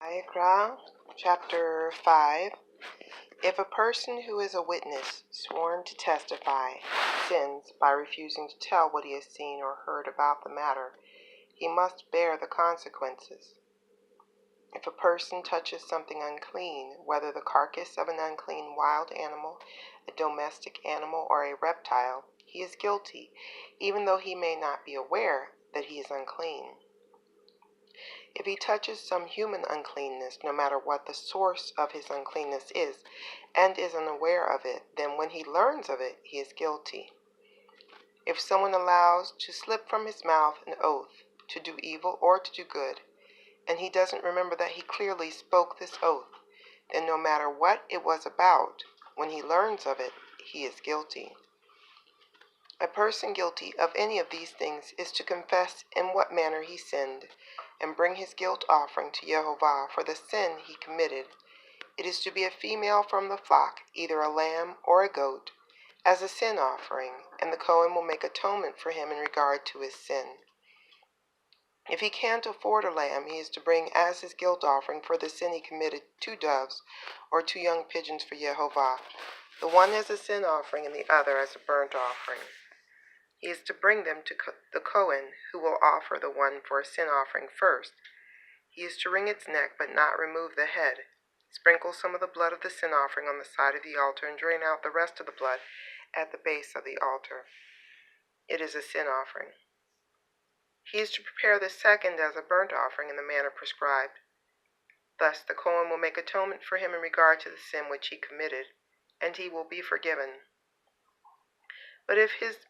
Vayikra, chapter 5. If a person who is a witness, sworn to testify, sins by refusing to tell what he has seen or heard about the matter, he must bear the consequences. If a person touches something unclean, whether the carcass of an unclean wild animal, a domestic animal, or a reptile, he is guilty, even though he may not be aware that he is unclean. If he touches some human uncleanness, no matter what the source of his uncleanness is, and is unaware of it, then when he learns of it, he is guilty. If someone allows to slip from his mouth an oath to do evil or to do good, and he doesn't remember that he clearly spoke this oath, then no matter what it was about, when he learns of it, he is guilty. A person guilty of any of these things is to confess in what manner he sinned, and bring his guilt offering to Yehovah for the sin he committed. It is to be a female from the flock, either a lamb or a goat, as a sin offering, and the Kohen will make atonement for him in regard to his sin. If he can't afford a lamb, he is to bring as his guilt offering for the sin he committed 2 doves or 2 young pigeons for Yehovah, the one as a sin offering and the other as a burnt offering. He is to bring them to the Kohen, who will offer the one for a sin offering first. He is to wring its neck, but not remove the head. Sprinkle some of the blood of the sin offering on the side of the altar, and drain out the rest of the blood at the base of the altar. It is a sin offering. He is to prepare the second as a burnt offering in the manner prescribed. Thus the Kohen will make atonement for him in regard to the sin which he committed, and he will be forgiven. But if his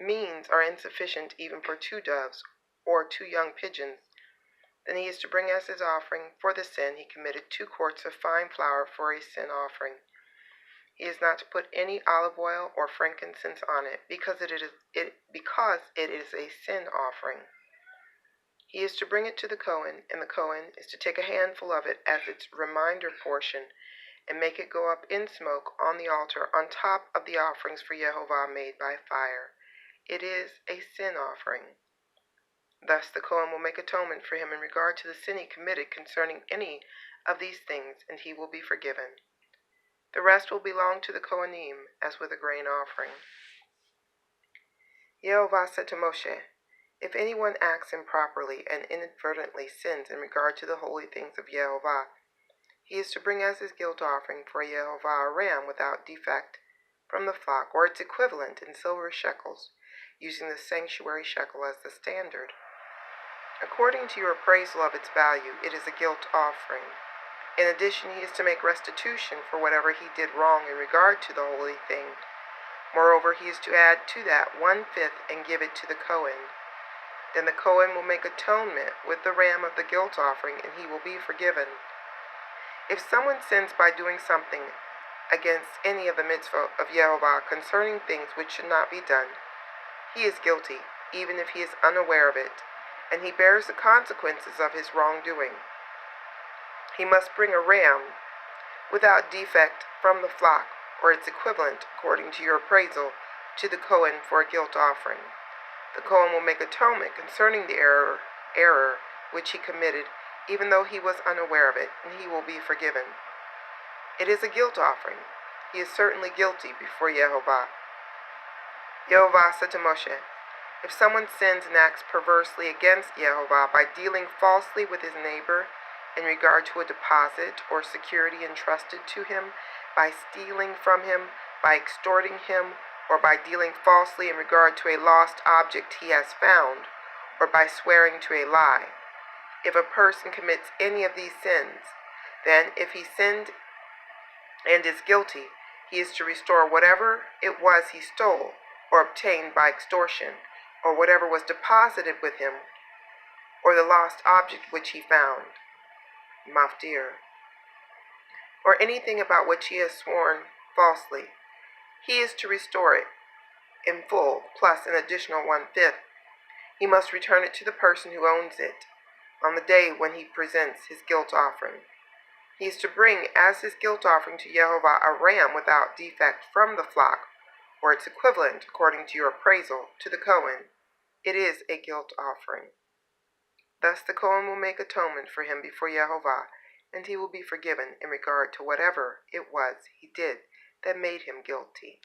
means are insufficient even for 2 doves or 2 young pigeons, then he is to bring as his offering for the sin he committed 2 quarts of fine flour for a sin offering. He is not to put any olive oil or frankincense on it, because it is a sin offering. He is to bring it to the Kohen, and the Kohen is to take a handful of it as its reminder portion, and make it go up in smoke on the altar on top of the offerings for Yehovah made by fire. It is a sin offering. Thus the Kohen will make atonement for him in regard to the sin he committed concerning any of these things, and he will be forgiven. The rest will belong to the Kohanim, as with a grain offering. Yehovah said to Moshe, if anyone acts improperly and inadvertently sins in regard to the holy things of Yehovah, he is to bring as his guilt offering for Yehovah a ram without defect from the flock, or its equivalent in silver shekels, using the sanctuary shekel as the standard. According to your appraisal of its value, it is a guilt offering. In addition, he is to make restitution for whatever he did wrong in regard to the holy thing. Moreover, he is to add to that 1/5 and give it to the Kohen. Then the Kohen will make atonement with the ram of the guilt offering, and he will be forgiven. If someone sins by doing something against any of the mitzvot of Yehovah concerning things which should not be done, he is guilty, even if he is unaware of it, and he bears the consequences of his wrongdoing. He must bring a ram without defect from the flock, or its equivalent, according to your appraisal, to the Kohen for a guilt offering. The Kohen will make atonement concerning the error which he committed, even though he was unaware of it, and he will be forgiven. It is a guilt offering. He is certainly guilty before Yehovah. Yehovah said to Moshe, if someone sins and acts perversely against Yehovah by dealing falsely with his neighbor in regard to a deposit or security entrusted to him, by stealing from him, by extorting him, or by dealing falsely in regard to a lost object he has found, or by swearing to a lie, if a person commits any of these sins, then if he sinned and is guilty, he is to restore whatever it was he stole or obtained by extortion, or whatever was deposited with him, or the lost object which he found, maftir, or anything about which he has sworn falsely. He is to restore it in full, plus an additional 1/5. He must return it to the person who owns it on the day when he presents his guilt offering. He is to bring as his guilt offering to Yehovah a ram without defect from the flock, or its equivalent, according to your appraisal, to the Kohen. It is a guilt offering. Thus the Kohen will make atonement for him before Yehovah, and he will be forgiven in regard to whatever it was he did that made him guilty.